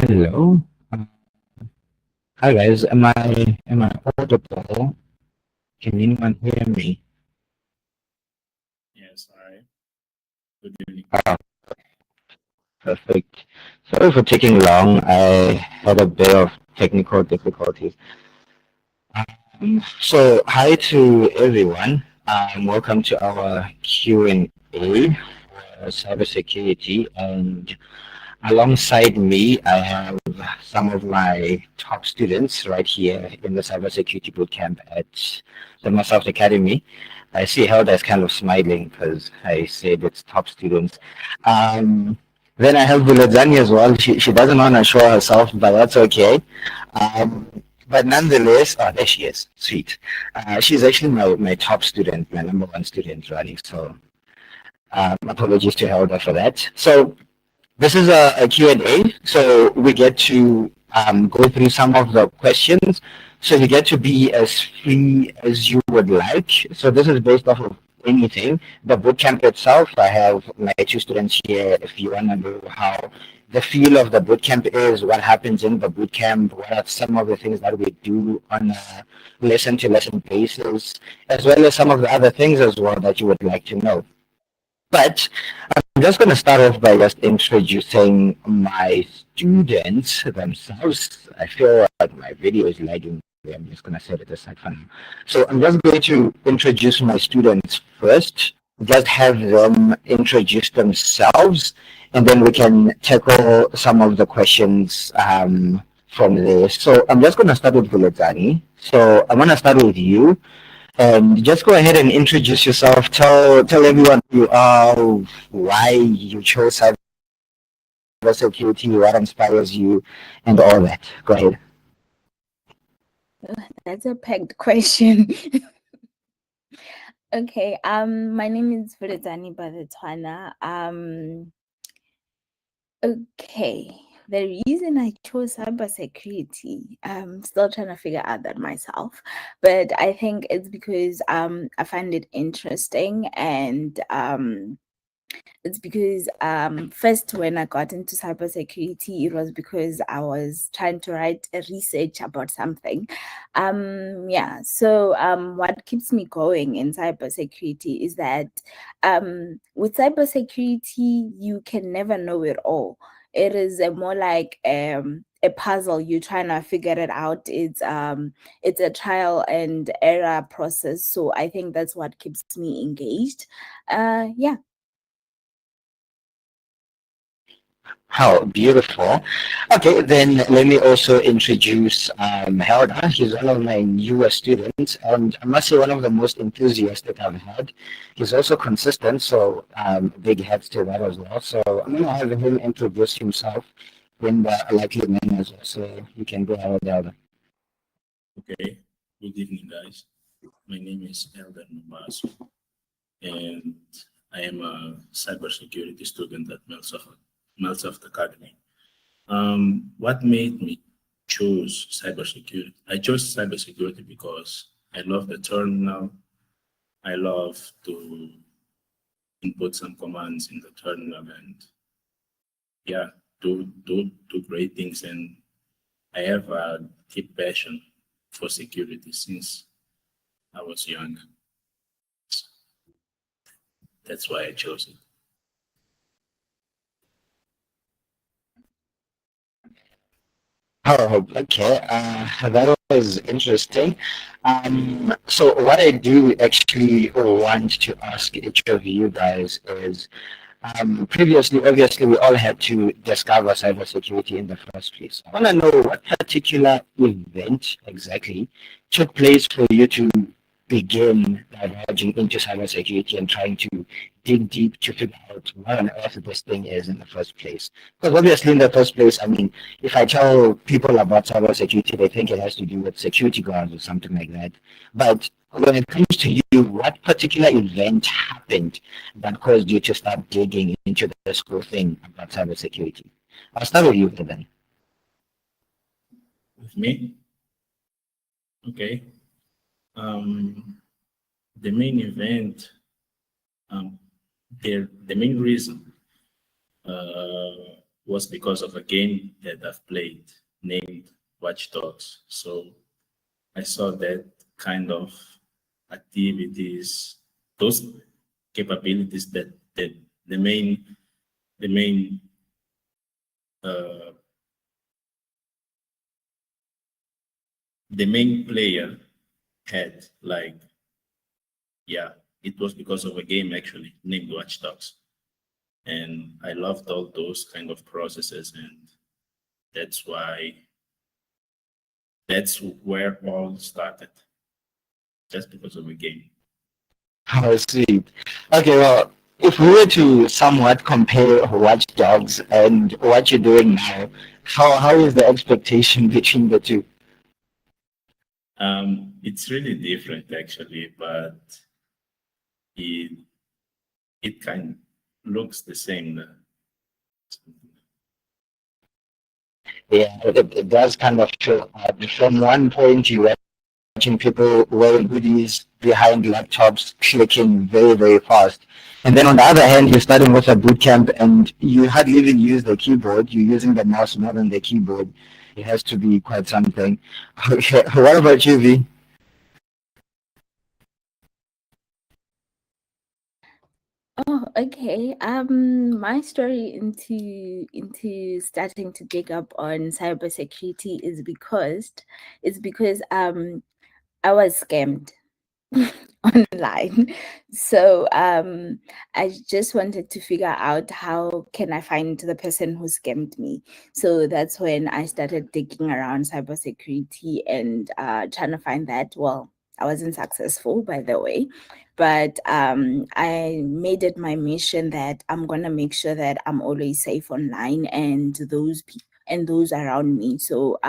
Hello. Uh, Hi guys. Am I audible? Can anyone hear me? Yes, all right. Good evening. Ah, perfect. Sorry for taking long. I had a bit of technical difficulties. So hi to everyone. Welcome to our Q&A for cybersecurity. And alongside me, I have some of my top students right here in the Cybersecurity Bootcamp at the Microsoft Academy. I see Helda is kind of smiling because I said it's top students. Um, then I have Buladzani as well. She doesn't want to show herself, but that's okay. Um, but nonetheless, oh, there she is. Sweet. She's actually my top student, my number one student running. So apologies to Helda for that. So this is a Q&A, so we get to go through some of the questions. So you get to be as free as you would like. So this is based off of anything. The bootcamp itself, I have my two students here. If you want to know how the feel of the bootcamp is, what happens in the bootcamp, what are some of the things that we do on a lesson-to-lesson basis, as well as some of the other things as well that you would like to know. But I'm just going to start off by just introducing my students themselves. I feel like my video is lagging. I'm just going to set it aside for now. So I'm just going to introduce my students first, just have them introduce themselves, and then we can tackle some of the questions from there. So I'm just going to start with Buladzani. So I'm going to start with you. Just go ahead and introduce yourself. Tell everyone who you are, why you chose cybersecurity, what inspires you, and all that. Go ahead. That's a packed question. Okay, my name is Fulezani Badatwana. Okay, the reason I chose cybersecurity, I'm still trying to figure out that myself, but I think it's because I find it interesting and it's because first when I got into cybersecurity, it was because I was trying to write a research about something. Yeah, so what keeps me going in cybersecurity is that with cybersecurity, you can never know it all. It is more like a puzzle. You're trying to figure it out. It's a trial and error process. So I think that's what keeps me engaged. Yeah. How beautiful. Okay, then let me also introduce Helda. He's one of my newer students, and I must say one of the most enthusiastic I've had. He's also consistent, so big heads to that as well. So I'm going to have him introduce himself in the likely manner as well. So you can go ahead, Helda. Okay. Good evening, guys. My name is Elden Mabasu, and I am a cybersecurity student at Microsoft Academy. What made me choose cybersecurity? I chose cybersecurity because I love the terminal. I love to input some commands in the terminal and yeah, do great things. And I have a deep passion for security since I was young. That's why I chose it. Oh, okay. That was interesting. So what I do actually want to ask each of you guys is, previously, obviously, we all had to discover cybersecurity in the first place. I want to know what particular event exactly took place for you to begin diverging into cybersecurity and trying to dig deep to figure out what on earth this thing is in the first place. Because obviously, in the first place, I mean, if I tell people about cybersecurity, they think it has to do with security guards or something like that. But when it comes to you, what particular event happened that caused you to start digging into this whole thing about cybersecurity? I'll start with you, then. With me, okay. Um, the main event, um, the main reason uh, was because of a game that I've played named Watch Dogs. So I saw that kind of activities, those capabilities that the main the main uh, the main player had. Like, yeah, it was because of a game actually named Watch Dogs, and I loved all those kind of processes, and that's why that's where all started, just because of a game. Oh, sweet. Okay, well, if we were to somewhat compare Watch Dogs and what you're doing now, how is the expectation between the two? It's really different actually, but it it kind looks the same. Yeah, it does kind of show. From one point, you were watching people wearing hoodies behind laptops, clicking very, very fast. And then on the other hand, you're starting with a boot camp and you hardly even use the keyboard. You're using the mouse more than the keyboard. It has to be quite something. Okay, what about you, V? Oh, okay. My story into starting to dig up on cybersecurity is because I was scammed online. So I just wanted to figure out how can I find the person who scammed me. So that's when I started digging around cybersecurity and trying to find that. Well, I wasn't successful, by the way, but I made it my mission that I'm gonna make sure that I'm always safe online and those people and those around me. So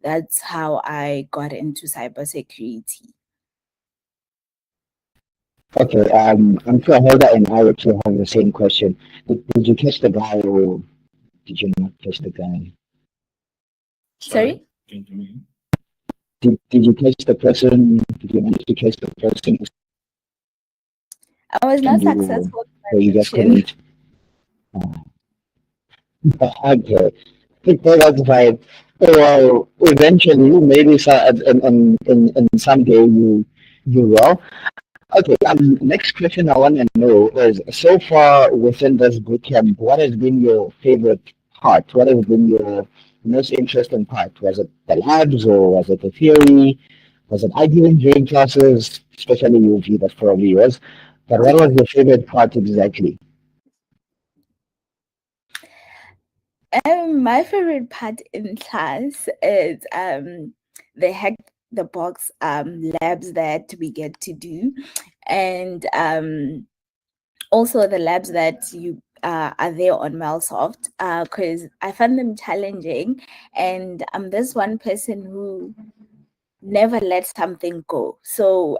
that's how I got into cybersecurity. Okay, I'm sure Helga and I actually have the same question. Did you catch the guy or did you not catch the guy? Sorry, Sorry? can you mean? Did you catch the person? Did you manage to catch the person who I was not scammed you or successful in you my just mission. couldn't? Okay, okay, that's fine. Well, eventually, maybe so, in someday you will. Okay, next question I want to know is so far within this bootcamp, what has been your favorite part? What has been your most interesting part? Was it the labs or was it the theory? Was it arguing during classes? Especially UV, that probably yours. But what was your favorite part exactly? My favorite part in class is the hack the box labs that we get to do, and also the labs that you are there on Malsoft, because I find them challenging, and I'm this one person who never let something go. So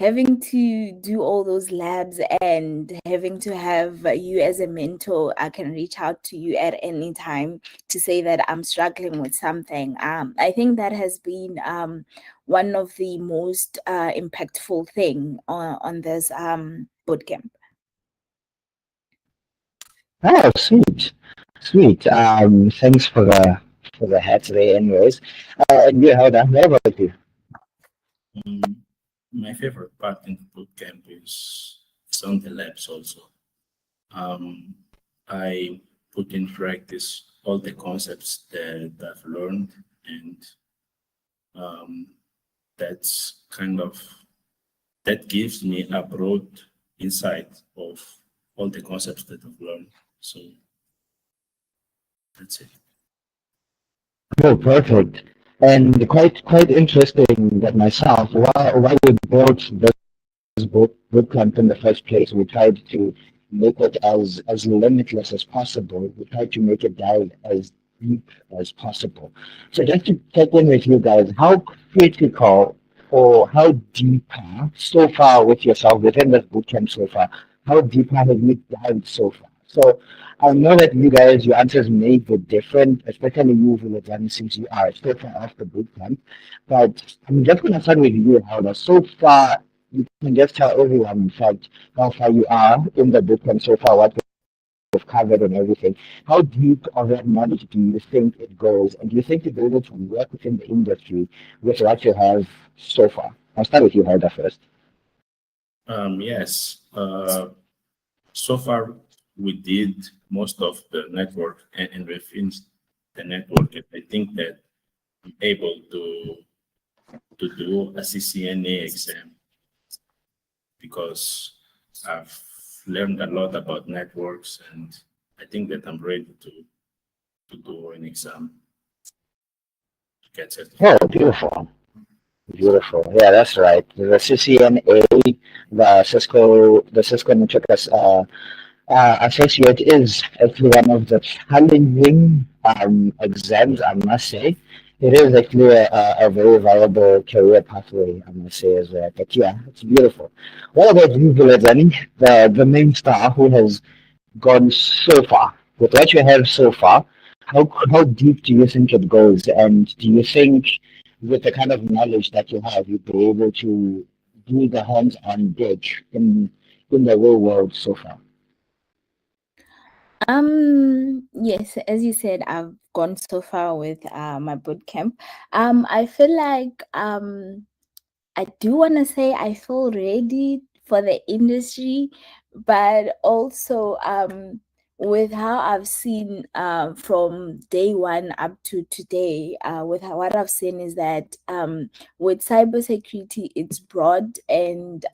having to do all those labs and having to have you as a mentor, I can reach out to you at any time to say that I'm struggling with something. I think that has been one of the most impactful thing on this bootcamp. Oh, sweet, sweet. Thanks for the hat today, anyways. And you, Helga, what about you? Um, my favorite part in the boot camp is on the labs also. Um, I put in practice all the concepts that I've learned, and um, that's kind of that gives me a broad insight of all the concepts that I've learned. So that's it. Oh, perfect. And quite interesting that myself, why we built this boot camp in the first place, we tried to make it as limitless as possible. We tried to make it dive as deep as possible. So just to check in with you guys, how critical or how deeper so far with yourself within this boot camp so far, how deeper have you dived so far? So I know that you guys, your answers may be different, especially you, Vilajani, since you are so far off the boot camp. But I'm just going to start with you, Howard. So far, you can just tell everyone, in fact, how far you are in the bootcamp so far, what you've covered and everything, how deep of that knowledge do you think it goes? And do you think you'll be able to work within the industry with what you have so far? I'll start with you, Helga, first. Yes. So far, we did most of the network, and we finished the network. And I think that I'm able to do a CCNA exam because I've learned a lot about networks, and I think that I'm ready to do an exam to get certified. Oh, beautiful. Beautiful. Yeah, that's right. The CCNA, the Cisco Network Associate is actually one of the challenging exams, I must say. It is actually a very viable career pathway, I must say, as well. But yeah, it's beautiful. What about you, Vilazani, the main star who has gone so far? With what you have so far, how deep do you think it goes? And do you think, with the kind of knowledge that you have, you'd be able to do the hands-on dig in the real world so far? Yes, as you said, I've gone so far with my boot camp. I feel like I do want to say I feel ready for the industry, but also with how I've seen from day one up to today, what I've seen is that with cybersecurity, it's broad and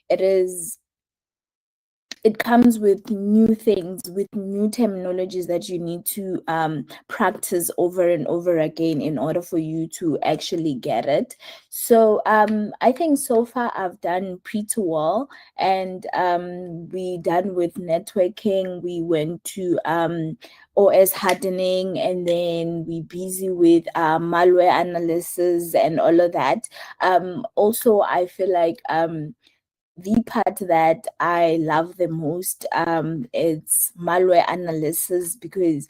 it is it comes with new things, with new terminologies that you need to practice over and over again in order for you to actually get it. So I think so far I've done pretty well, and we done with networking. We went to OS hardening, and then we busy with malware analysis and all of that. Also, I feel like the part that I love the most it's malware analysis because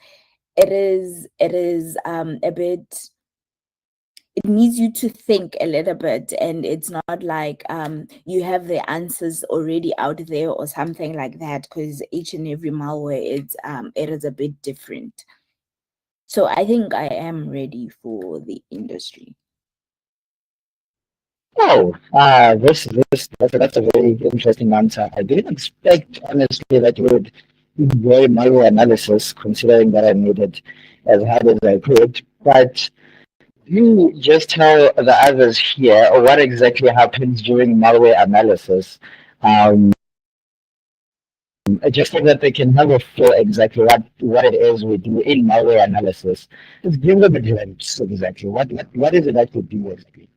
it is a bit, it needs you to think a little bit, and it's not like you have the answers already out there or something like that, because each and every malware it is a bit different. So I think I am ready for the industry. Oh, that's a very interesting answer. I didn't expect, honestly, that you would enjoy malware analysis, considering that I made it as hard as I could. But you just tell the others here what exactly happens during malware analysis, um, just so that they can have a feel exactly what it is we do in malware analysis. Just give them a glimpse exactly. What is it that you do exactly?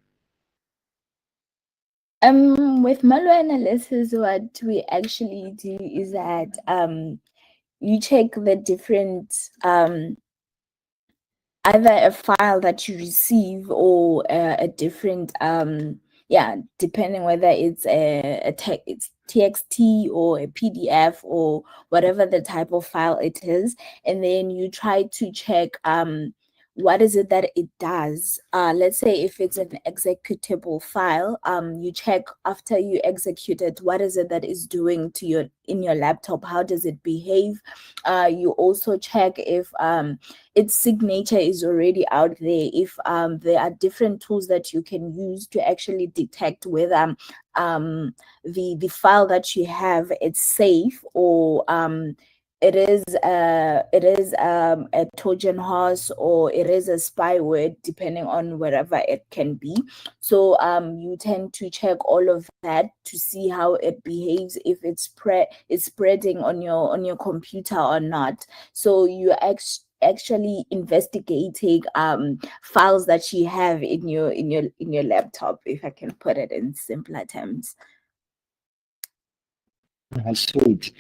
With malware analysis, what we actually do is that you check the different either a file that you receive or a different yeah, depending whether it's it's txt or a pdf or whatever the type of file it is, and then you try to check what is it that it does. Let's say if it's an executable file, you check after you execute it, what is it that is doing to your in your laptop, how does it behave. You also check if its signature is already out there, if there are different tools that you can use to actually detect whether the file that you have it's safe, or it is a Trojan horse, or it is a spyware, depending on wherever it can be. So you tend to check all of that to see how it behaves, if it's spreading on your computer or not. So you actually investigating files that you have in your laptop, if I can put it in simpler terms. Sweet.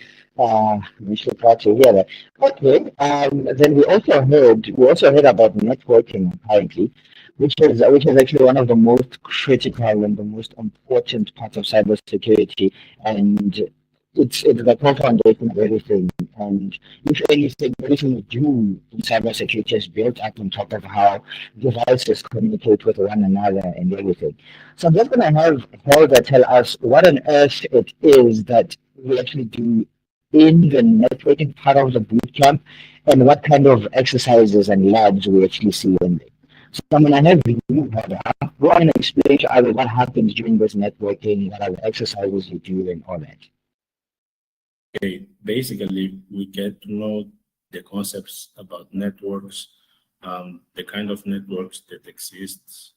We should try to hear that. Okay. Then we also heard about networking apparently, which is actually one of the most critical and the most important parts of cybersecurity, and it's the core foundation of everything. And if anything, everything we do in cybersecurity is built up on top of how devices communicate with one another and everything. So I'm just going to have Helga tell us what on earth it is that we actually do in the networking part of the bootcamp and what kind of exercises and labs we actually see in there. So I'm gonna have you go on and explain to others what happens during this networking, what are the exercises you do and all that. Okay, basically, we get to know the concepts about networks, the kind of networks that exists,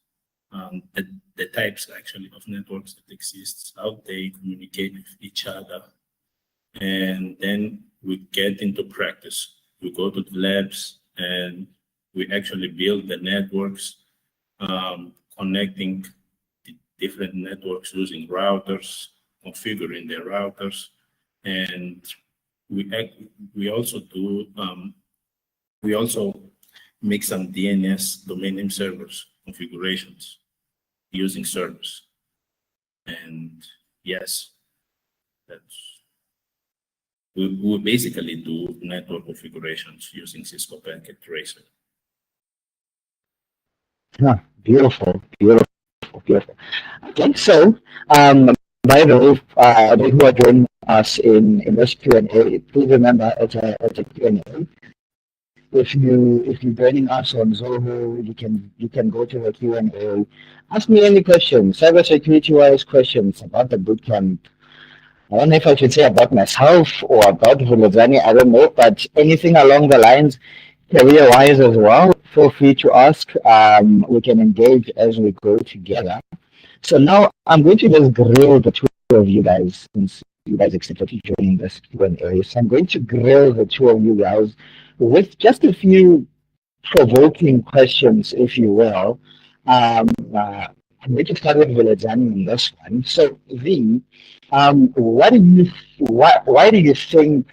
the types actually of networks that exists, how they communicate with each other, and then we get into practice. We go to the labs and we actually build the networks, connecting the different networks using routers, configuring the routers, and we also do we also make some DNS domain name servers configurations using servers. And yes, that's we basically do network configurations using Cisco Packet Tracer. Huh, beautiful, beautiful, beautiful. Okay, so by the way, those who are joining us in this Q&A, please remember it's a Q&A. If you're joining us on Zoho, you can go to the Q&A. Ask me any questions, cybersecurity wise questions about the bootcamp. I don't know if I should say about myself or about Hulazani, I don't know, but anything along the lines, career wise as well, feel free to ask. We can engage as we go together. So now I'm going to just grill the two of you guys since you guys accepted to join this Q&A. So I'm going to grill the two of you guys with just a few provoking questions, if you will. I'm going to start with Vilajani on this one. So, V, what do you, why do you think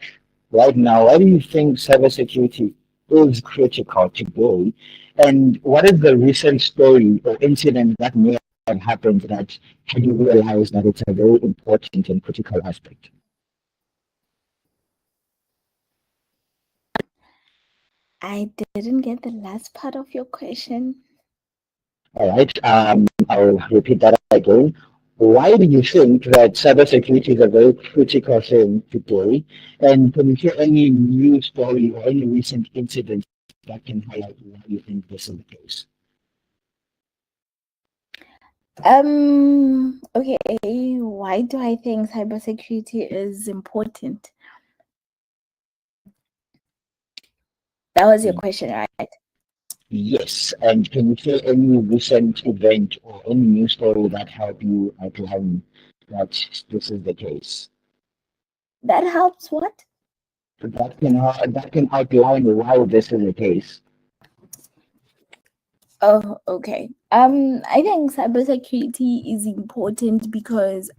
right now, why do you think cybersecurity is critical today? And what is the recent story or incident that may have happened that had you realize that it's a very important and critical aspect? I didn't get the last part of your question. All right, I'll repeat that again. Why do you think that cybersecurity is a very critical thing today? And can you share any news story or any recent incident that can highlight why you think this is the case? Okay, why do I think cybersecurity is important? That was your question, right? Yes, and can you share any recent event or any news story that help you outline that this is the case? That helps what? That can outline why this is the case. Oh, okay. I think cybersecurity is important because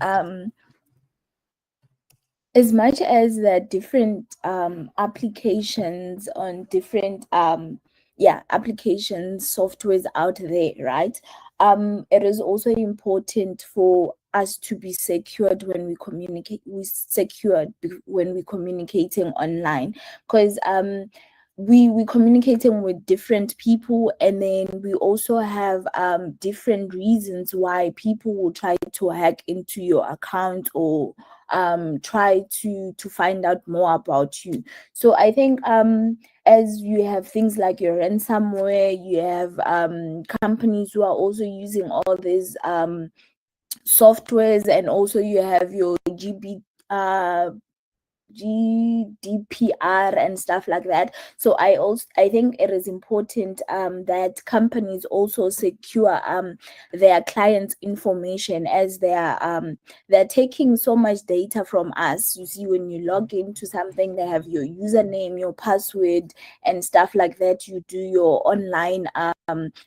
as much as the different applications on different applications softwares out there, right? It is also important for us to be secured when we communicate, when we're communicating online, because we communicating with different people, and then we also have different reasons why people will try to hack into your account or try to find out more about you. So I think as you have things like your ransomware, you have companies who are also using all these softwares, and also you have your GDPR and stuff like that. So I think it is important that companies also secure their clients' information, as they're taking so much data from us. You see, when you log into something, they have your username, your password, and stuff like that. You do your online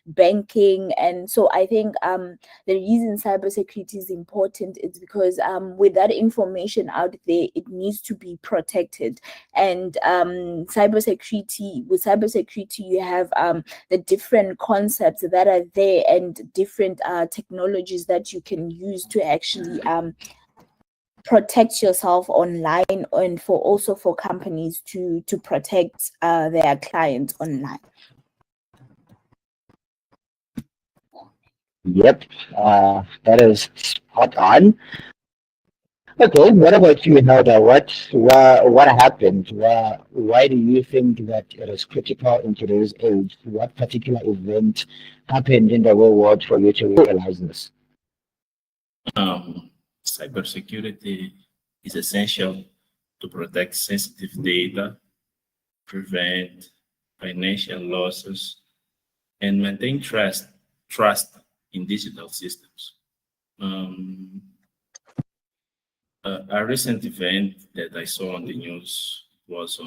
banking, and so I think the reason cybersecurity is important is because with that information out there, it needs to be protected. And with cybersecurity, you have the different concepts that are there, and different technologies that you can use to actually protect yourself online, and for companies to protect their clients online. Yep, that is spot on. Okay, what about you, Helga? What happened? Why do you think that it is critical in today's age? What particular event happened in the real world for you to realize this? Cybersecurity is essential to protect sensitive data, prevent financial losses, and maintain trust in digital systems. Um, a recent event that I saw on the news was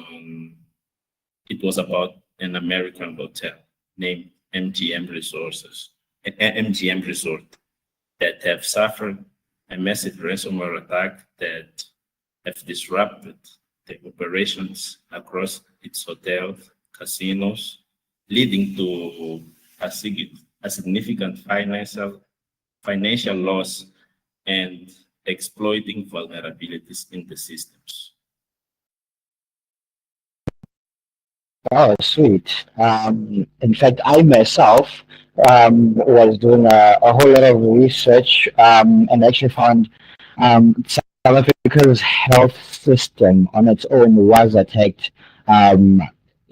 about an American hotel named MGM Resources, MGM Resort, that have suffered a massive ransomware attack that have disrupted the operations across its hotels, casinos, leading to a significant financial loss and exploiting vulnerabilities in the systems. Oh, sweet. In fact, I myself was doing a whole lot of research and actually found South Africa's health system on its own was attacked. Um,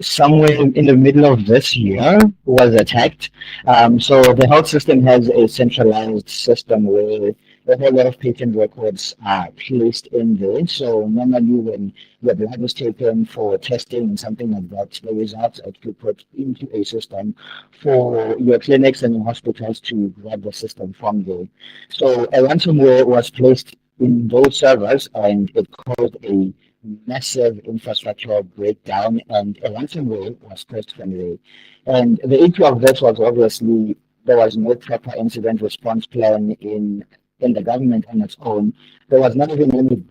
Somewhere in the middle of this year was attacked. So the health system has a centralized system where a whole lot of patient records are placed in there. So normally when your blood was taken for testing and something like that, the results are actually put into a system for your clinics and your hospitals to grab the system from there. So a ransomware was placed in those servers and it caused a massive infrastructural breakdown and a ransomware was caused from there. And the issue of this was obviously there was no proper incident response plan in the government on its own. There was not even any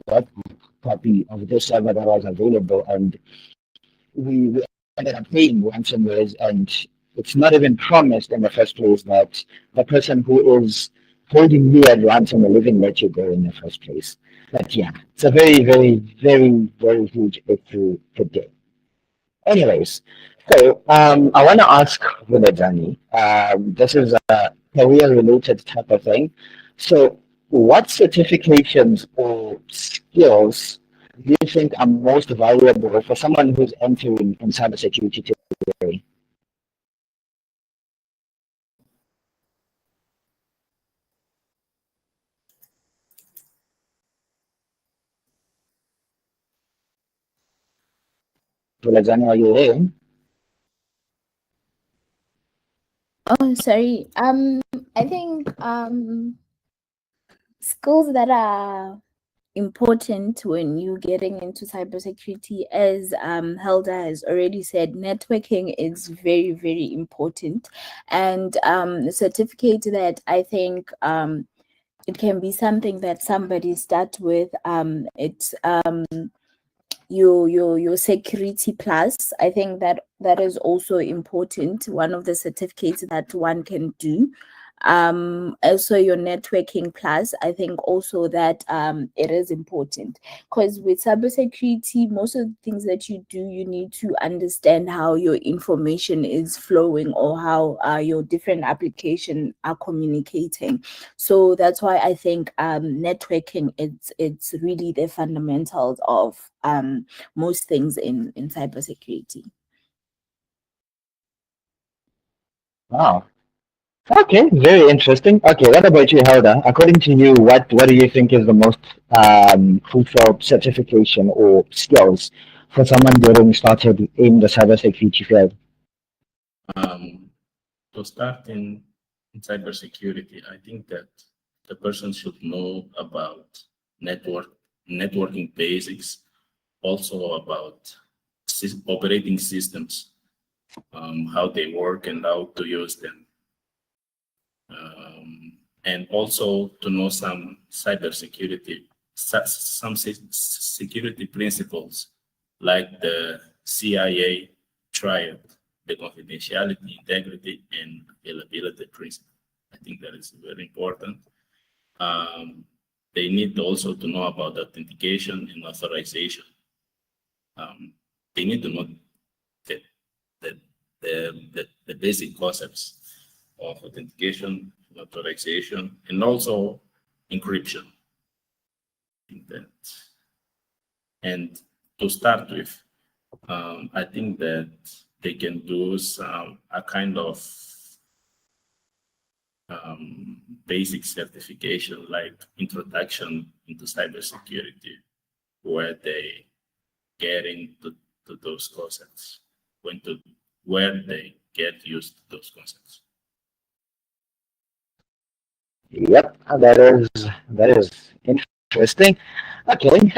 copy of this server that was available, and we ended up paying ransomwares, and it's not even promised in the first place that the person who is holding you at ransom will even let you go in the first place. But yeah, it's a very, very, very, very huge issue today. Anyways, so I want to ask Vinodani, this is a career-related type of thing. So, what certifications or skills do you think are most valuable for someone who's entering in cybersecurity today? Vinodani, are you there? Oh, sorry. I think skills that are important when you're getting into cybersecurity, as Helda has already said, networking is very, very important. And the certificate that I think it can be something that somebody starts with. It's your security plus. I think that that is also important, one of the certificates that one can do. Also your networking plus, I think also that it is important, because with cybersecurity, most of the things that you do, you need to understand how your information is flowing, or how your different application are communicating. So that's why I think networking, it's really the fundamentals of most things in cybersecurity. Wow. Okay, very interesting. Okay, what about you, Helda? According to you, what do you think is the most crucial certification or skills for someone getting started in the cybersecurity field? Um, to start in cybersecurity, I think that the person should know about networking basics, also about operating systems, how they work and how to use them, and also to know some security principles like the CIA triad, the confidentiality, integrity, and availability principle. I think that is very important. Um, they need also to know about authentication and authorization. Um, they need to know the, the, the basic concepts of authentication, authorization, and also encryption. that. And to start with, I think that they can do a kind of basic certification like introduction into cybersecurity, where they get into those concepts, where they get used to those concepts. Yep, that is interesting. Okay,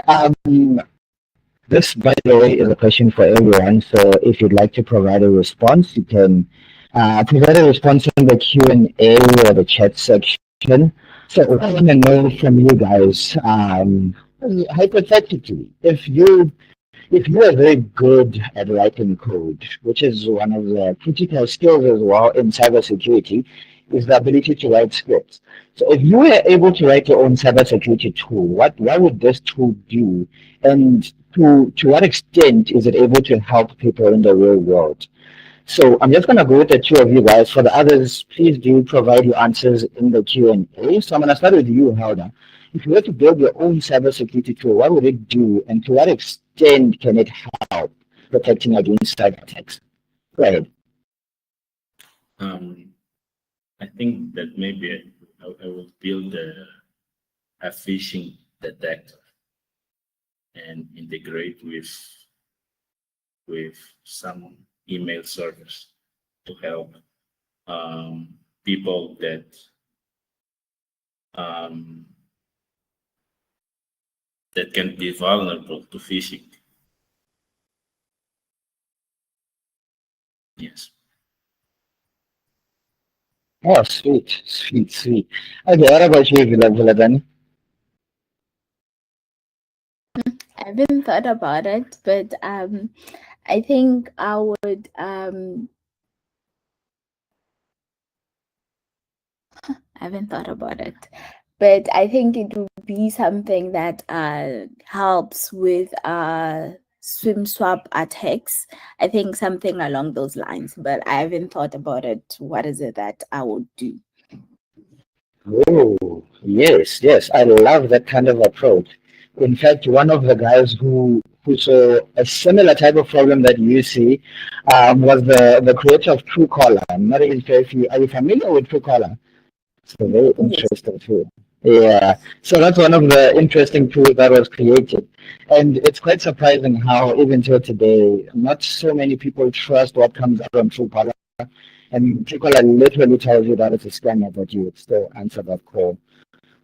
this, by the way, is a question for everyone. So if you'd like to provide a response, you can provide a response in the Q&A or the chat section. So I want to know from you guys, hypothetically, if you are very good at writing code, which is one of the critical skills as well in cybersecurity, is the ability to write scripts. So if you were able to write your own cybersecurity tool, what would this tool do? And to what extent is it able to help people in the real world? So I'm just gonna go with the two of you guys. For the others, please do provide your answers in the Q&A. So I'm gonna start with you, Helda. If you were to build your own cybersecurity tool, what would it do, and to what extent can it help protecting against cyber attacks? Go ahead. I think that maybe I will build a phishing detector and integrate with some email servers to help people that can be vulnerable to phishing. Yes. Oh, sweet, sweet, sweet. Okay, what about you, Viladani? I haven't thought about it, but I think I would I haven't thought about it, but I think it would be something that helps with swim swap attacks. I think something along those lines, but I haven't thought about it. What is it that I would do? Oh, yes, yes. I love that kind of approach. In fact, one of the guys who saw a similar type of problem that you see was the creator of Truecaller. I'm not even sure if you are you familiar with Truecaller. It's a very Yes. interesting tool. Yeah. So that's one of the interesting tools that was created. And it's quite surprising how even till today, not so many people trust what comes out on Truecaller. And Truecaller literally tells you that it's a scammer, but you would still answer that call.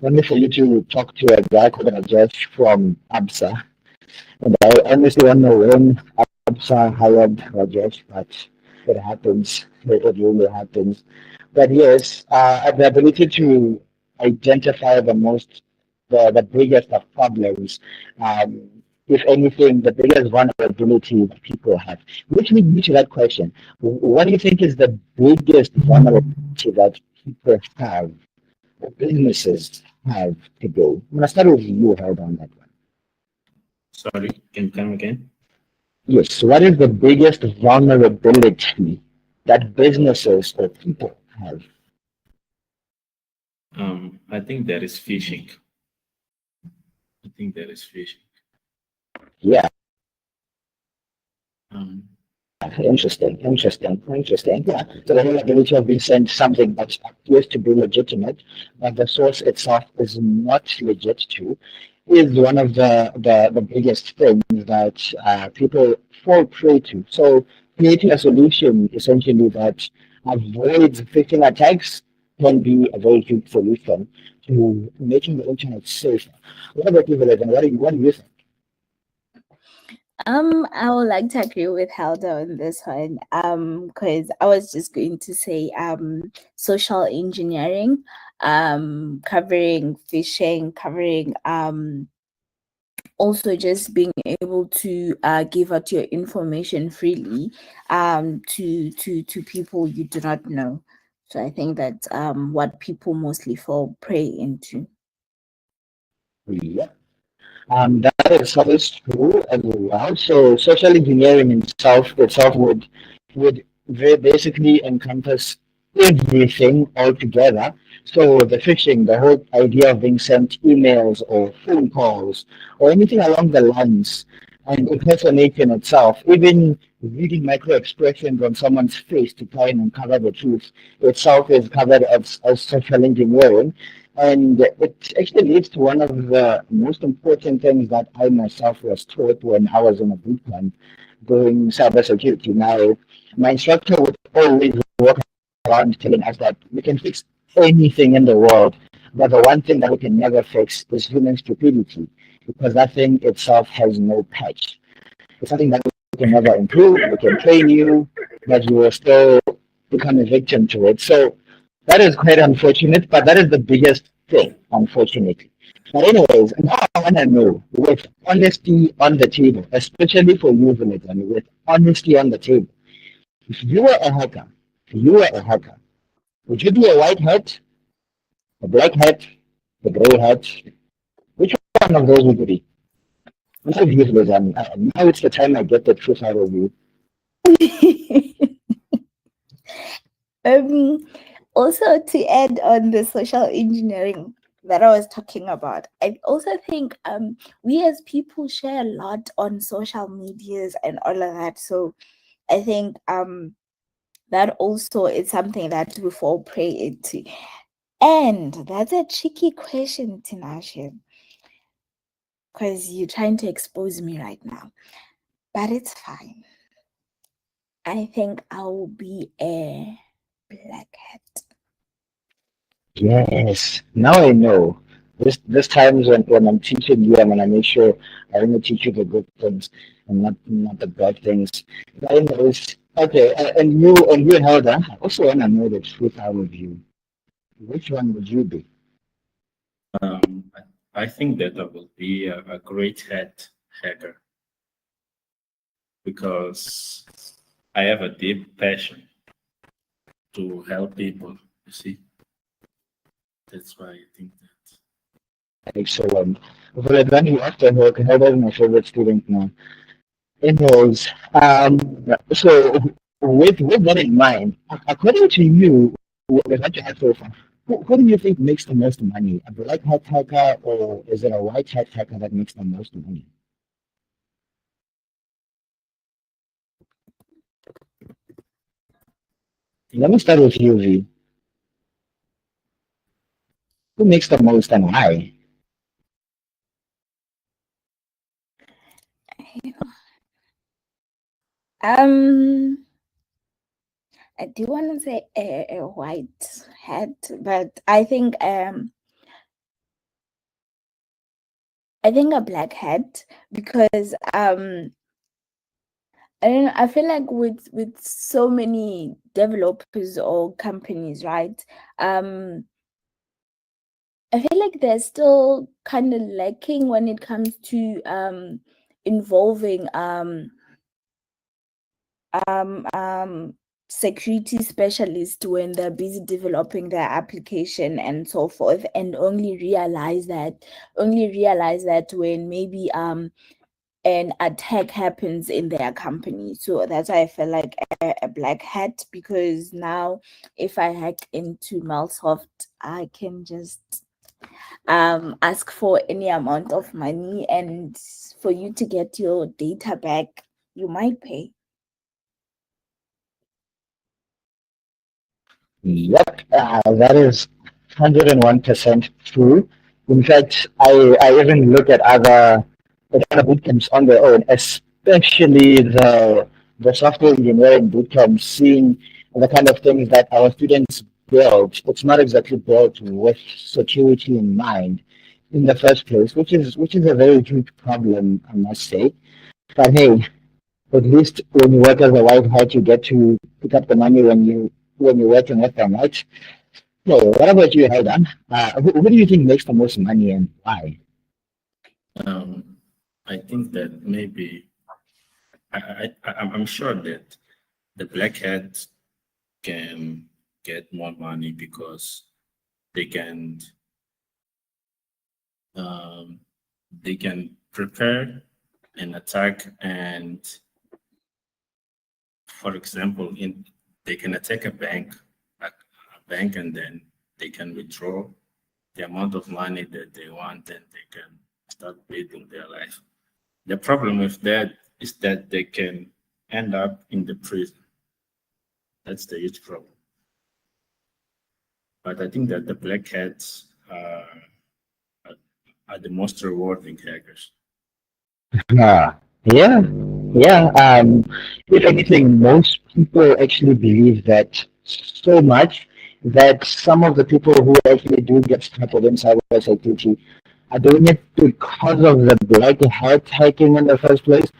Only for you to talk to a guy called Rajesh from ABSA. And I honestly don't know when ABSA hired Rajesh, but it happens. It really happens. But yes, the ability to identify the biggest of problems, um, if anything, the biggest vulnerability that people have. Which leads me to that question. What do you think is the biggest vulnerability that people have, or businesses have today? I'm going to start with you, Held, on that one. Sorry, can you come again? Yes, what is the biggest vulnerability that businesses or people have? I think there is phishing. I think there is phishing. Yeah, Um, interesting. Yeah. So the whole ability of being sent something that appears to be legitimate, but the source itself is not legit to, is one of the biggest things that people fall prey to. So creating a solution essentially that avoids phishing attacks can be a very huge solution to making the internet safer. What about you, Valerie? What do you think? I would like to agree with Helda on this one. Because I was just going to say social engineering, covering phishing, covering also just being able to give out your information freely to people you do not know. So I think that's what people mostly fall prey into. Yeah. That is true as well. So social engineering itself would very basically encompass everything altogether. So the phishing, the whole idea of being sent emails or phone calls or anything along the lines, and impersonation itself, even reading micro expressions on someone's face to try and uncover the truth itself is covered as social engineering. And it actually leads to one of the most important things that I myself was taught when I was in a boot camp doing cybersecurity. Now, my instructor would always walk around telling us that we can fix anything in the world, but the one thing that we can never fix is human stupidity, because that thing itself has no patch. It's something that we can never improve. We can train you, but you will still become a victim to it. So that is quite unfortunate, but that is the biggest thing, unfortunately. But anyways, now I want to know, with honesty on the table, especially for you, Vinatan, with honesty on the table, if you were a hacker, if you were a hacker, would you be a white hat, a black hat, a gray hat? Which one of those would you be? This is useless. Now it's the time I get the truth out of you. Um, Also, to add on the social engineering that I was talking about, I also think we as people share a lot on social medias and all of that. So I think that also is something that we fall prey into. And that's a tricky question, Tinashe, because you're trying to expose me right now. But it's fine. I think I will be a black hat. Yes. Now I know. This times when I'm teaching you, I'm gonna make sure I only teach you the good things and not the bad things. But anyways, okay. And you, Helga, I also wanna know the truth out of you. Which one would you be? I think that I will be a great hat hacker because I have a deep passion to help people. You see, that's why I think that. Excellent. Well, then you after Helga is my favorite student now. Anyways, so with that in mind, according to you, with what you had so far, who do you think makes the most money? A black hat hacker or is it a white hat hacker that makes the most money? Let me start with you, V. Who makes the most and why? Um, I do want to say a white hat, but I think a black hat because I don't know, I feel like with so many developers or companies, right? I feel like they're still kind of lacking when it comes to involving security specialists when they're busy developing their application and so forth, and only realize that when maybe an attack happens in their company. So that's why I feel like a black hat, because now if I hack into Microsoft, I can just ask for any amount of money, and for you to get your data back, you might pay. Yep, that is 101% true. In fact, I even look at other bootcamps on their own, especially the software engineering bootcamps, seeing the kind of things that our students build. It's not exactly built with security in mind in the first place, which is a very huge problem, I must say. But hey, at least when you work as a white hat, you get to pick up the money when you're working with them, right? So, what about you, Haydan? Who do you think makes the most money and why? I think that maybe I'm sure that the black hat can get more money because they can um, they can prepare an attack, and for example, they can attack a bank, and then they can withdraw the amount of money that they want, and they can start building their life. The problem with that is that they can end up in the prison. That's the huge problem. But I think that the black hats are the most rewarding hackers. Ah, yeah, yeah. If anything, most people actually believe that so much that some of the people who actually do get started in cybersecurity are doing it because of the black hat hacking in the first place.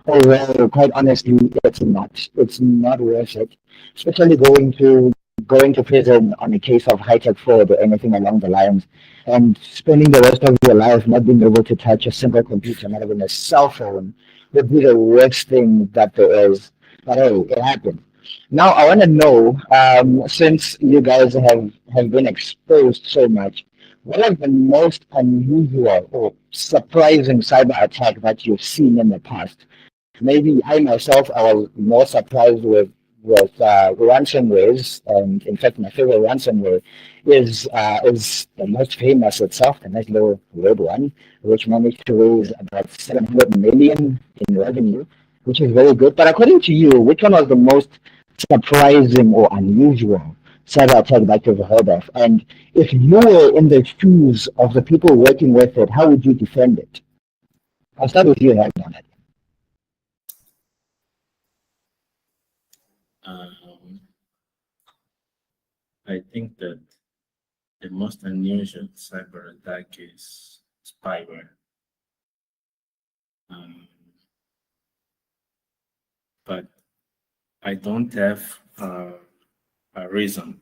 Although, quite honestly, it's not. It's not worth it. Especially going to prison on a case of high tech fraud or anything along the lines, and spending the rest of your life not being able to touch a single computer, not even a cell phone, would be the worst thing that there is. But hey, it happened. Now I want to know, since you guys have been exposed so much, what are the most unusual or surprising cyber attack that you've seen in the past? Maybe I myself, I was more surprised with ransomwares. And in fact, my favorite ransomware is the most famous itself, the nice little red one, which managed to raise about 700 million in revenue, which is very good. But according to you, which one was the most surprising or unusual cyber attack that you've heard of? And if you were in the shoes of the people working with it, how would you defend it? I'll start with you, Helen. Um, I think that the most unusual cyber attack is spyware. Um, but I don't have a reason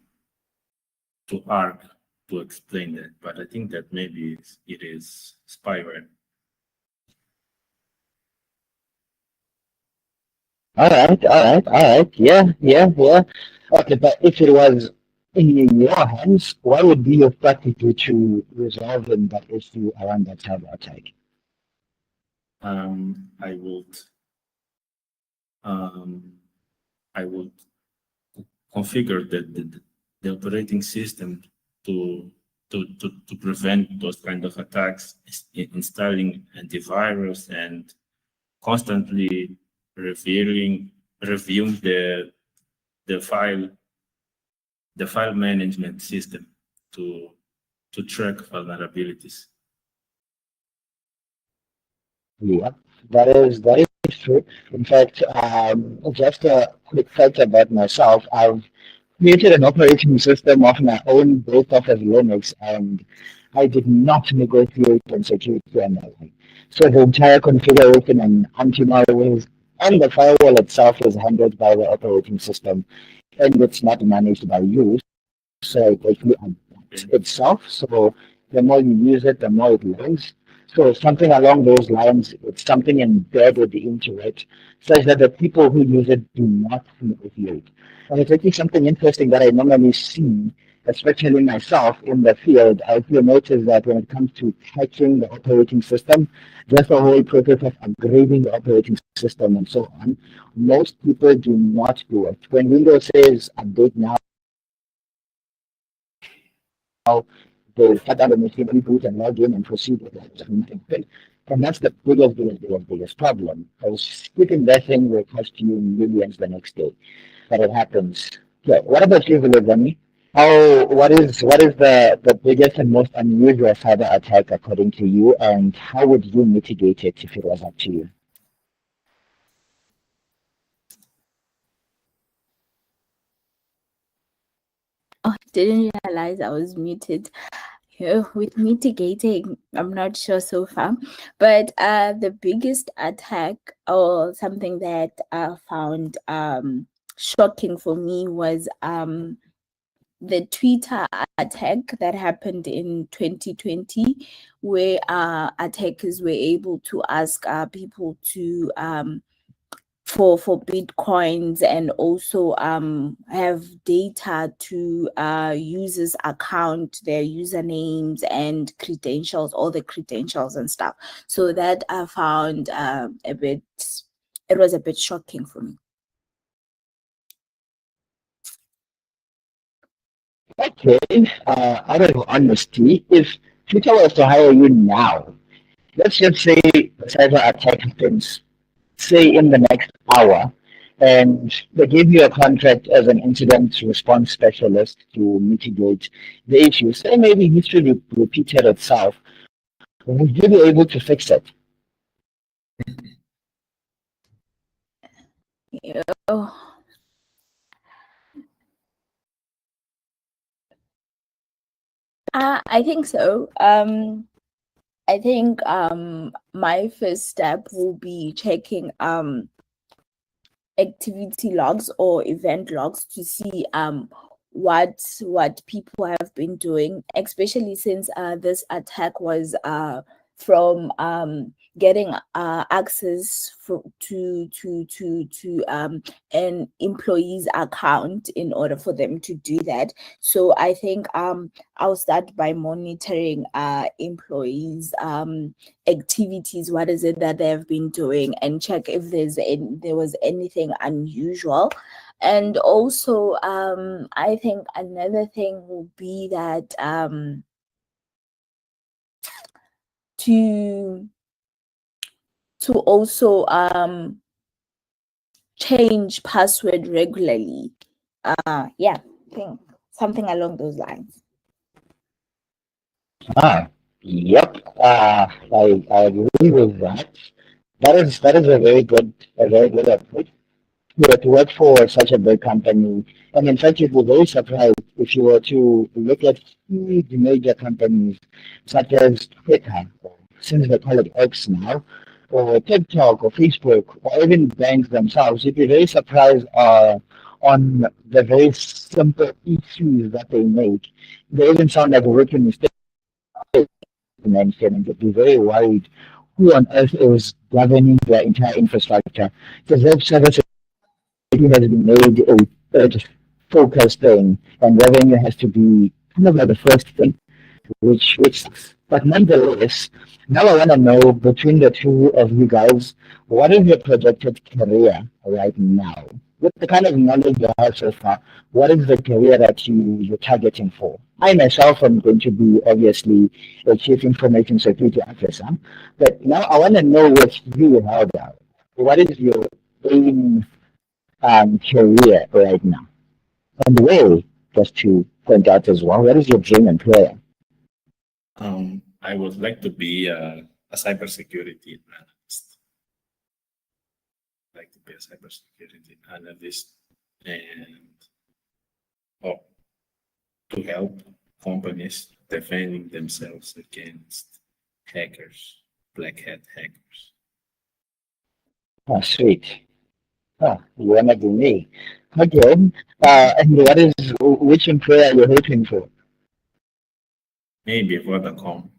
to argue to explain that. But I think that maybe it is spyware. All right. Yeah, yeah, yeah. Okay, but if it was in your hands, what would be your strategy to resolving that issue around that cyber attack? I would um, I would configure the operating system to, to prevent those kind of attacks, installing antivirus and constantly reviewing the file the file management system to track vulnerabilities. Yeah, that is true. In fact, just a quick fact about myself, I've created an operating system of my own based off of Linux, and I did not negotiate on security and nothing. So the entire configuration and anti-malware and the firewall itself is handled by the operating system, and it's not managed by you. So it actually adapts Okay. itself. So the more you use it, the more it learns. So something along those lines, it's something embedded into it, such that the people who use it do not know. And it's actually something interesting that I normally see, especially myself in the field. I feel notice that when it comes to patching the operating system, just the whole process of upgrading the operating system and so on, most people do not do it. When Windows says update now, they shut down the machine, reboot, and log in and proceed with that. Something good. And that's the biggest problem. Because skipping that thing will cost you millions the next day. But it happens. Yeah. What about you, Villagami? What is the biggest and most unusual cyber attack according to you, and how would you mitigate it if it was up to you? Oh, I didn't realize I was muted. With mitigating, I'm not sure so far, but the biggest attack or something that I found shocking for me was the Twitter attack that happened in 2020, where attackers were able to ask people to for bitcoins, and also have data to users account, their usernames and credentials, all the credentials and stuff. So that I found it was a bit shocking for me. Okay, out of honesty, if Twitter was to hire you now, let's just say the cyber attack happens, say in the next hour, and they give you a contract as an incident response specialist to mitigate the issue. Say maybe history repeated itself. Would you be able to fix it? Oh, I think so. I think my first step will be checking activity logs or event logs to see what people have been doing, especially since this attack was from getting access to an employee's account in order for them to do that. So I think I'll start by monitoring employees activities, what is it that they have been doing, and check if there was anything unusual. And also I think another thing will be that to also change password regularly. Yeah, I think something along those lines. Ah, yep. I agree with that. That is a very good approach. To work for such a big company. And in fact, it would be very surprised if you were to look at huge major companies such as Twitter, or since they call it X now, or TikTok, or Facebook, or even banks themselves. You'd be very surprised on the very simple issues that they make. They even sound like working mistakes mentioned, and you'd be very worried who on earth is governing their entire infrastructure. Because web services has been made a focused thing, and revenue has to be kind of like the first thing, which but nonetheless, now I want to know between the two of you guys, what is your projected career right now? With the kind of knowledge you have so far, what is the career that you're targeting for? I myself am going to be obviously a chief information security officer, but now I want to know what you have. What is your aim career right now? And where, just to point out as well, what is your dream and prayer? I would like to be a cybersecurity analyst. Like to be a cybersecurity analyst and oh, to help companies defending themselves against hackers, black hat hackers. Oh, sweet. Oh, you wanna be me? Okay. And what is which employer are you hoping for? Maybe Vodacom.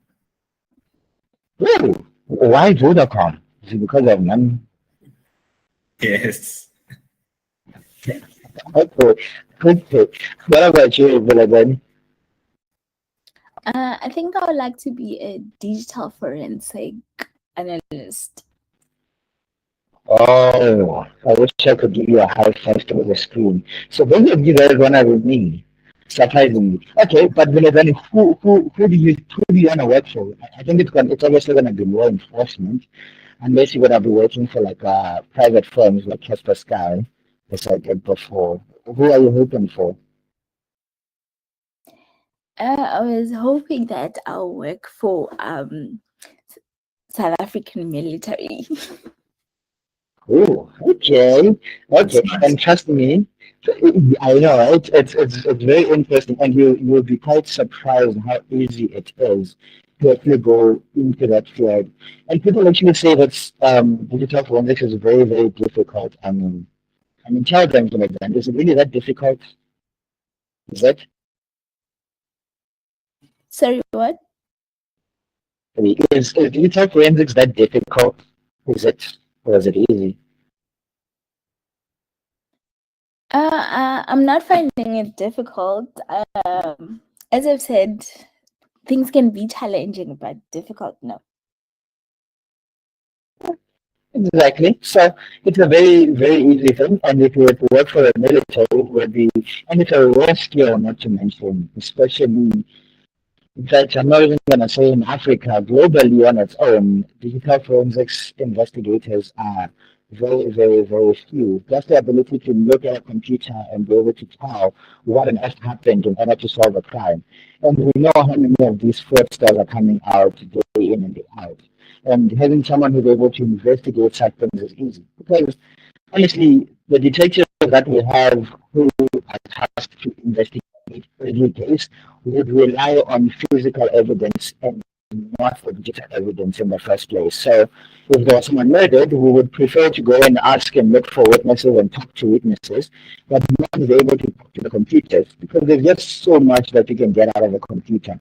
Really? Why Vodacom? Is it because of money? Yes. Okay. Okay. What about you, Bulagan? I think I would like to be a digital forensic analyst. Oh, I wish I could give you a high five to the screen. So both of you guys wanna be me, surprisingly. Okay, but Bulagan, who do you wanna work for? I think it's obviously gonna be law enforcement. Unless you're gonna be working for like private firms like Casper Sky, as I did before. Who are you hoping for? I was hoping that I'll work for South African military. Oh, okay, That's okay. nice. And trust me, I know it's very interesting, and you'll be quite surprised how easy it is to actually go into that field. And people actually say that digital forensics is very difficult. I mean, tell them to make that. Is it really that difficult? Is it? Sorry, what? Is digital forensics that difficult? Is it, or is it easy? I'm not finding it difficult. As I've said, things can be challenging, but difficult, no. Exactly. So it's a very, very easy thing. And if you were to work for the military, it would be, and it's a rare skill, not to mention, especially, in fact, I'm not even going to say in Africa, globally on its own, digital forensics investigators are very, very, very few. Just the ability to look at a computer and be able to tell what on earth happened in order to solve a crime. And we know how many of these fraudsters are coming out day in and day out. And having someone who's able to investigate such things is easy. Because honestly, the detectives that we have who are tasked to investigate every case would rely on physical evidence and not for digital evidence in the first place. So if there was someone murdered, we would prefer to go and ask and look for witnesses and talk to witnesses, but not be able to talk to the computers because there's just so much that you can get out of a computer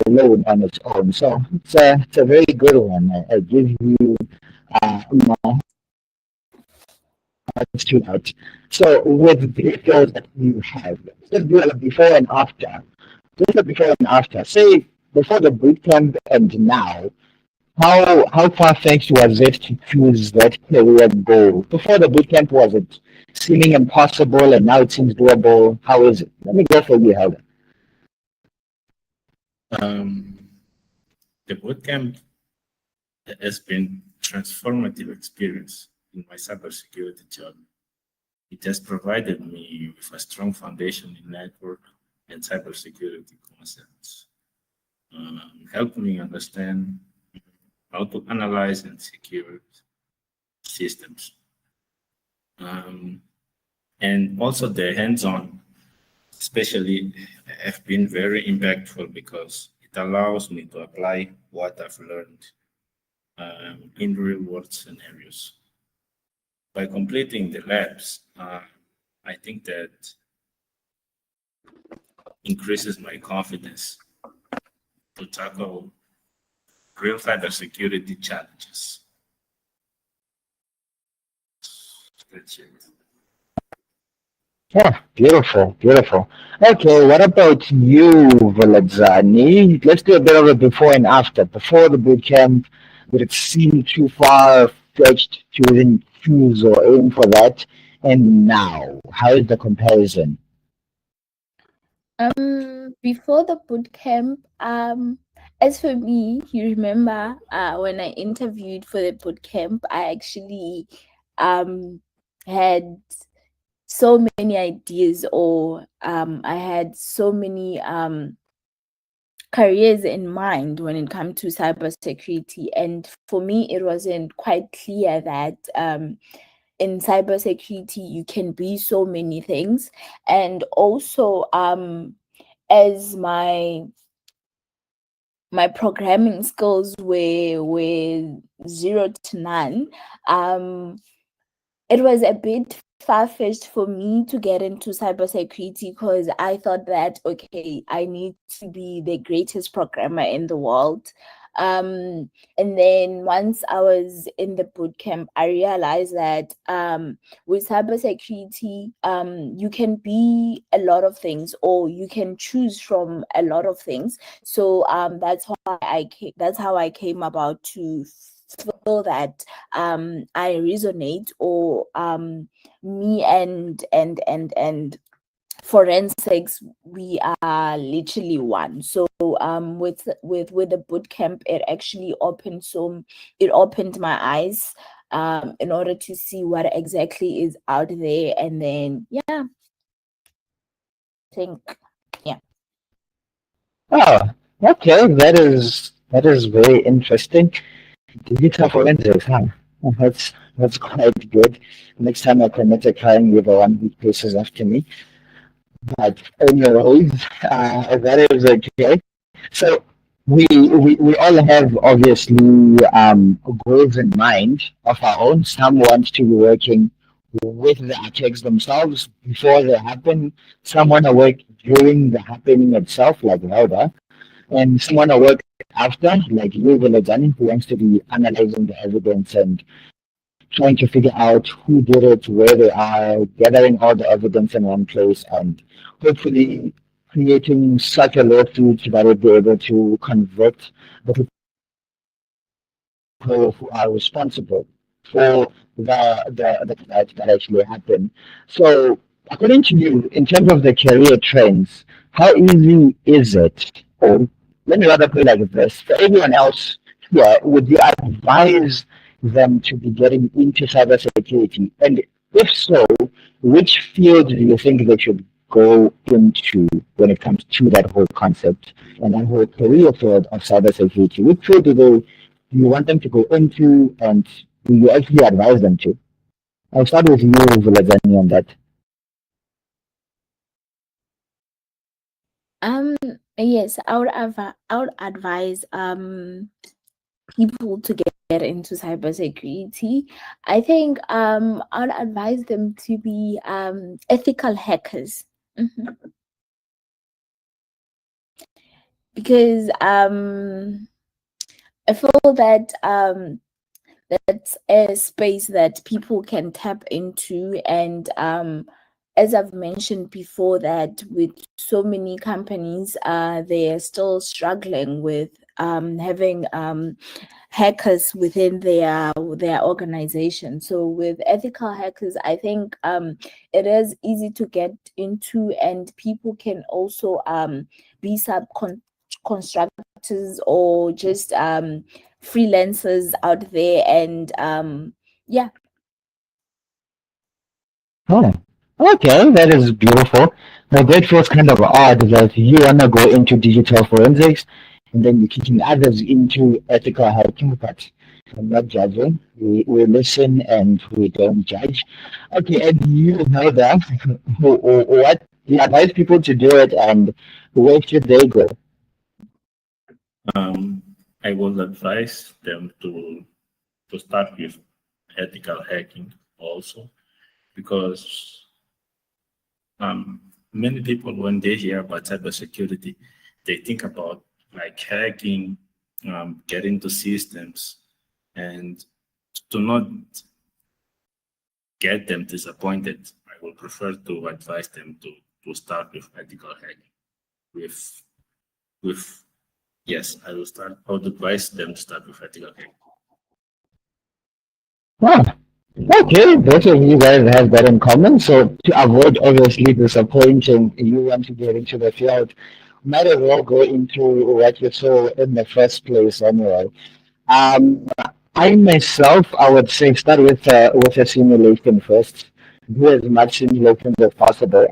alone on its own. So it's a very good one. I give you more to out. So with the skills that you have, just do a before and after. Just a before and after. Say before the bootcamp and now, how far fetched was it to choose that career goal? Before the bootcamp, was it seeming impossible and now it seems doable? How is it? Let me go for you, Helga. Um, the bootcamp has been transformative experience in my cybersecurity journey. It has provided me with a strong foundation in network and cybersecurity concepts. Helped me understand how to analyze and secure systems. Um, and also the hands-on, especially, have been very impactful because it allows me to apply what I've learned in real-world scenarios. By completing the labs, I think that increases my confidence to tackle real cybersecurity challenges. That's it. Yeah, beautiful, beautiful. Okay, what about you, Voladzani? Let's do a bit of a before and after. Before the boot camp, did it seem too far fetched to even choose or aim for that? And now, how is the comparison? Before the boot camp, as for me, you remember, when I interviewed for the boot camp, I actually um had so many ideas, or I had so many careers in mind when it comes to cybersecurity. And for me, it wasn't quite clear that in cybersecurity you can be so many things. And also, as my programming skills were zero to none, um it was a bit far-fetched for me to get into cybersecurity because I thought that, okay, I need to be the greatest programmer in the world. And then once I was in the boot camp, I realized that with cybersecurity, you can be a lot of things, or you can choose from a lot of things. So that's how I came about to feel that I resonate, or me and forensics, we are literally one. So with the boot camp, it opened my eyes in order to see what exactly is out there. And then yeah, I think yeah. Oh, okay, that is very interesting. Digital forensics, huh? That's quite good. Next time I commit a crime, you're the one who faces after me. But anyways, that is okay. So we all have obviously goals in mind of our own. Some want to be working with the attacks themselves before they happen. Some want to work during the happening itself, like Helga, and some want to work after, like you, Vilajani, who wants to be analyzing the evidence and trying to figure out who did it, where they are, gathering all the evidence in one place, and hopefully creating such a lawsuit that would be able to convict the people who are responsible. for that actually happen. So, according to you, in terms of the career trends, how easy is it? Or let me rather put it like this: for everyone else, yeah, would you advise them to be getting into cybersecurity? And if so, which field do you think they should go into when it comes to that whole concept and that whole career field of cybersecurity? Which field do you want them to go into, and do you actually advise them to? I'll start with you, Vilazani, on that. Um, yes, I would advise people to get into cybersecurity. I think I would advise them to be ethical hackers. Because I feel that that's a space that people can tap into, and as I've mentioned before, that with so many companies, they are still struggling with having hackers within their organization. So with ethical hackers, I think it is easy to get into, and people can also be constructors or just freelancers out there, and yeah. Oh, okay, that is beautiful. But that feels kind of odd that you want to go into digital forensics and then you're kicking others into ethical hacking, but I'm not judging. We listen and we don't judge. Okay, and you know that. What do you advise people to do it, and where should they go? I would advise them to start with ethical hacking also, because many people, when they hear about cybersecurity, they think about like hacking, get into systems, and to not get them disappointed, I would prefer to advise them to start with ethical hacking. With with yes, I would advise them to start with ethical hacking. Wow. Okay, both of you guys have that in common. So to avoid obviously disappointing you want to get into the field, might as well go into what you saw in the first place anyway. Um, I myself, I would say start with a simulation first. Do as much simulation as possible.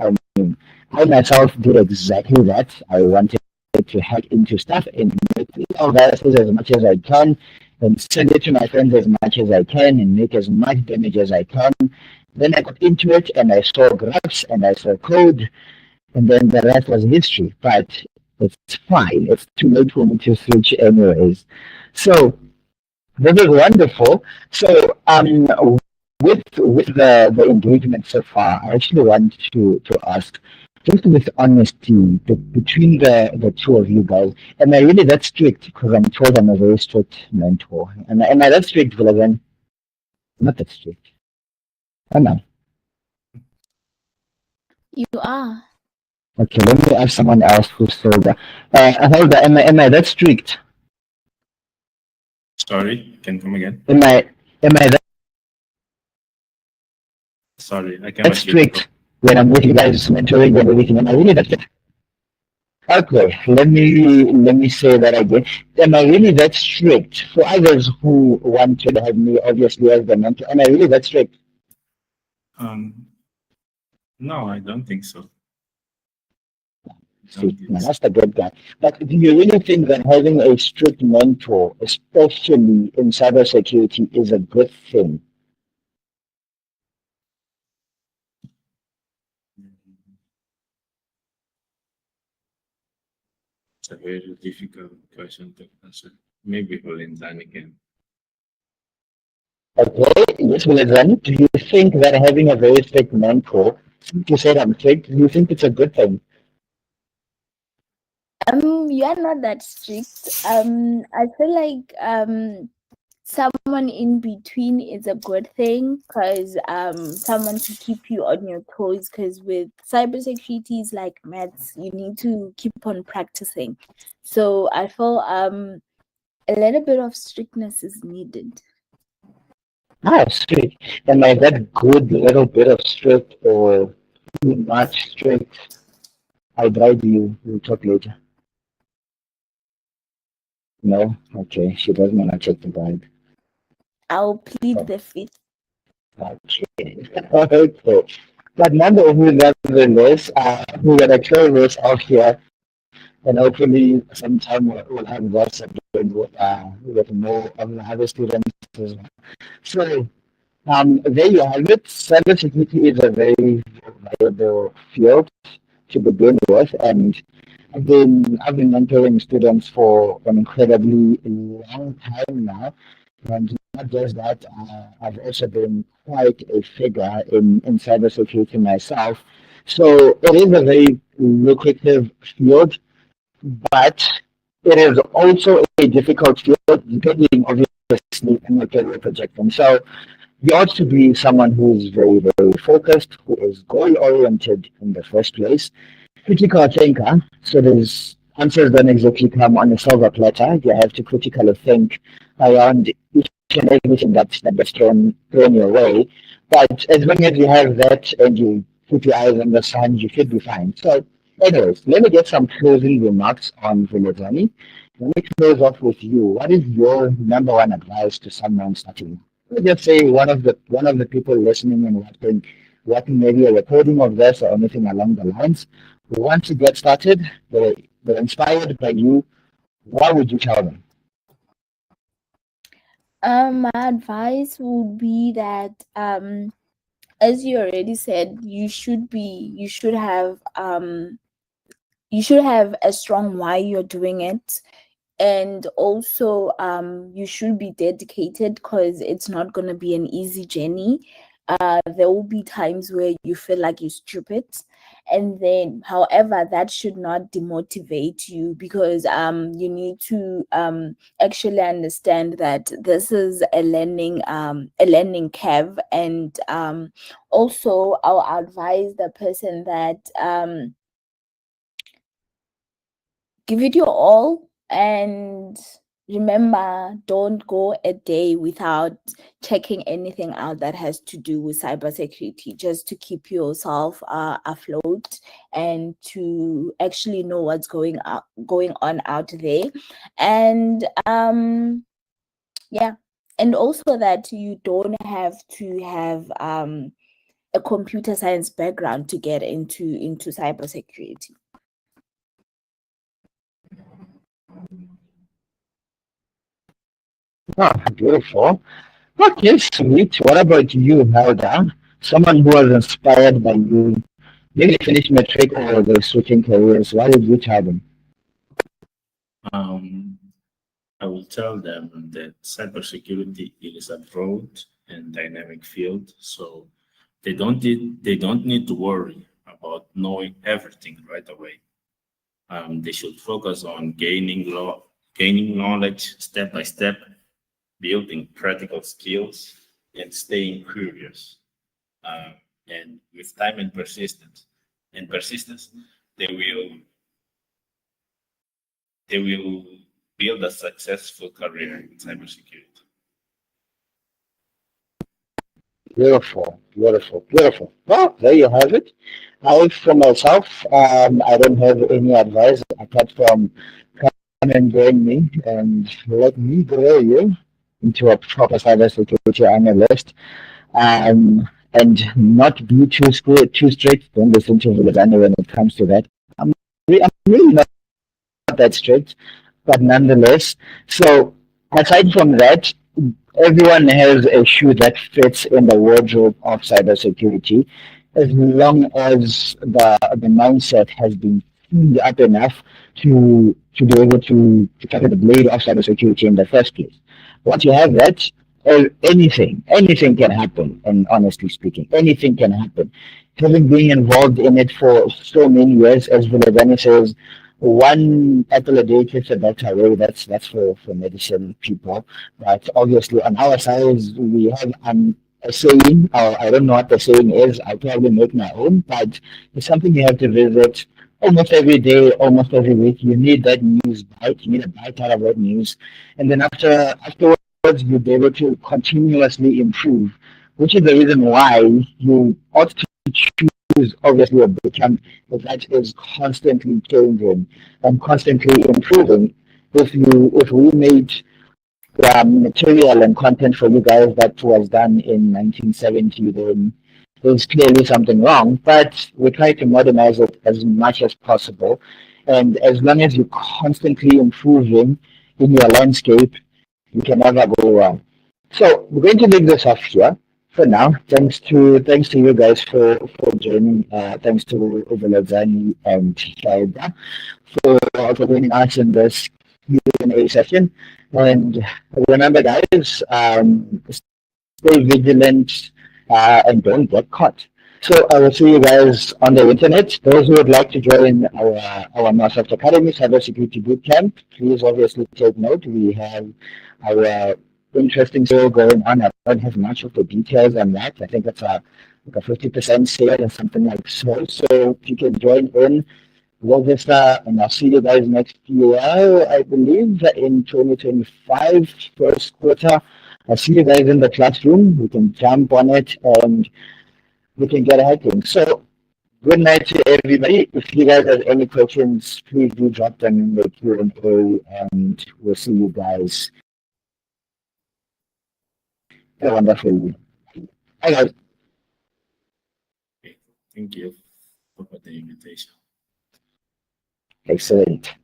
I myself did exactly that. I wanted to hack into stuff and make all viruses as much as I can and send it to my friends as much as I can and make as much damage as I can. Then I got into it and I saw graphs and I saw code and then the rest was history. But it's fine. It's too late for me to switch anyways. So this is wonderful. So with the engagement so far, I actually want to ask, just with honesty between the two of you guys, am I really that strict? Because I'm told I'm a very strict mentor. Am I that strict, Villagan? Not that strict. Am I? You are. Okay, let me ask someone else who's sober. Holder, am I that strict? Sorry, can you come again? Am I Sorry, I that cannot hear you. strict when I'm with you guys mentoring and everything? Am I really that strict? Okay, let me say that again. Am I really that strict for others who want to have me obviously as the mentor? Am I really that strict? Um, no, I don't think so. I don't See, think now so. that's the good guy. But do you really think that having a strict mentor, especially in cybersecurity, is a good thing? It's a very difficult question to answer. Maybe Valentine again. Okay, yes, well then, do you think that having a very strict mentor, since you said I'm strict, do you think it's a good thing? You are not that strict. I feel like someone in between is a good thing, because someone to keep you on your toes, because with cybersecurity is like maths, you need to keep on practicing. So I feel a little bit of strictness is needed. Ah, strict. And like that good little bit of strict or too much strict, I'll bribe you. We'll talk later. No? Okay. She doesn't want to take the bribe. I'll plead Oh, the fifth. okay. Okay. But nonetheless, we're going to close this off here. And hopefully sometime we'll have WhatsApp with more of the other students as well. So there you have it. Cybersecurity is a very valuable field to begin with, and I've been mentoring students for an incredibly long time now. And not just that, I've also been quite a figure in cybersecurity myself. So it is a very lucrative field, but it is also a difficult field, depending obviously on what you're projecting. So you ought to be someone who is very, very focused, who is goal oriented in the first place, critical thinker. So there's answers don't exactly come on a silver platter. You have to critically think around each and everything that gets thrown your way. But as long as you have that and you keep your eyes on the sun, you should be fine. So, anyways, let me get some closing remarks on Vilazani. Let me close off with you. What is your number one advice to someone starting? Let's just say one of the people listening and watching maybe a recording of this or anything along the lines who want to get started, they're inspired by you. What would you tell them? My advice would be that as you already said, you should have a strong why you're doing it, and also you should be dedicated, because it's not going to be an easy journey. There will be times where you feel like you're stupid, and then however that should not demotivate you, because you need to actually understand that this is a learning curve. And also I'll advise the person that give it your all, and remember, don't go a day without checking anything out that has to do with cybersecurity, just to keep yourself afloat and to actually know what's going on out there. And yeah, and also that you don't have to have a computer science background to get into cybersecurity. Ah, beautiful. Okay, sweet. What about you, Helga? Someone who was inspired by you, maybe they finished matric or they're switching careers. What did you tell them? Um, I will tell them that cybersecurity is a broad and dynamic field, so they don't need to worry about knowing everything right away. They should focus on gaining knowledge step by step, building practical skills, and staying curious. Uh, and with time and persistence, they will they will build a successful career in cybersecurity. Beautiful, beautiful, beautiful. Well, there you have it. I, for myself, I don't have any advice apart from come and join me and let me grow you into a proper cybersecurity analyst. And not be too strict. Don't listen to Vilazani when it comes to that. I'm really not that strict, but nonetheless. So aside from that, everyone has a shoe that fits in the wardrobe of cybersecurity, as long as the mindset has been tuned up enough to be able to carry the blade of cybersecurity in the first place. Once you have that, anything can happen. And honestly speaking, anything can happen. Having been involved in it for so many years, as Vilazani says, one apple a day keeps a doctor away. That's for medicine people. But obviously, on our side, we have a saying, or I don't know what the saying is. I probably make my own, but it's something you have to visit almost every day, almost every week. You need that news bite. You need a bite out of that news, and then afterwards, you'll be able to continuously improve, which is the reason why you ought to choose obviously a bootcamp that is constantly changing and constantly improving. If we made material and content for you guys that was done in 1970, then there's clearly something wrong. But we try to modernize it as much as possible. And as long as you're constantly improving in your landscape, you can never go wrong. So we're going to leave this off here for now. Thanks to you guys for joining. Thanks to Uvelazani and Shaida for joining us in this Q&A session. And remember, guys, stay vigilant and don't get caught. So I will see you guys on the internet. Those who would like to join our Microsoft Academy Cybersecurity Bootcamp, please obviously take note. We have our interesting sale going on. I don't have much of the details on that. I think it's like a 50% sale or something like so. So you can join in, register, and I'll see you guys next year. I believe in 2025 first quarter. I'll see you guys in the classroom. We can jump on it and we can get hacking. So good night to everybody. If you guys have any questions, please do drop them in the Q&A, and we'll see you guys. Have a wonderful week. Bye, guys. Okay. Thank you for the invitation. Excellent.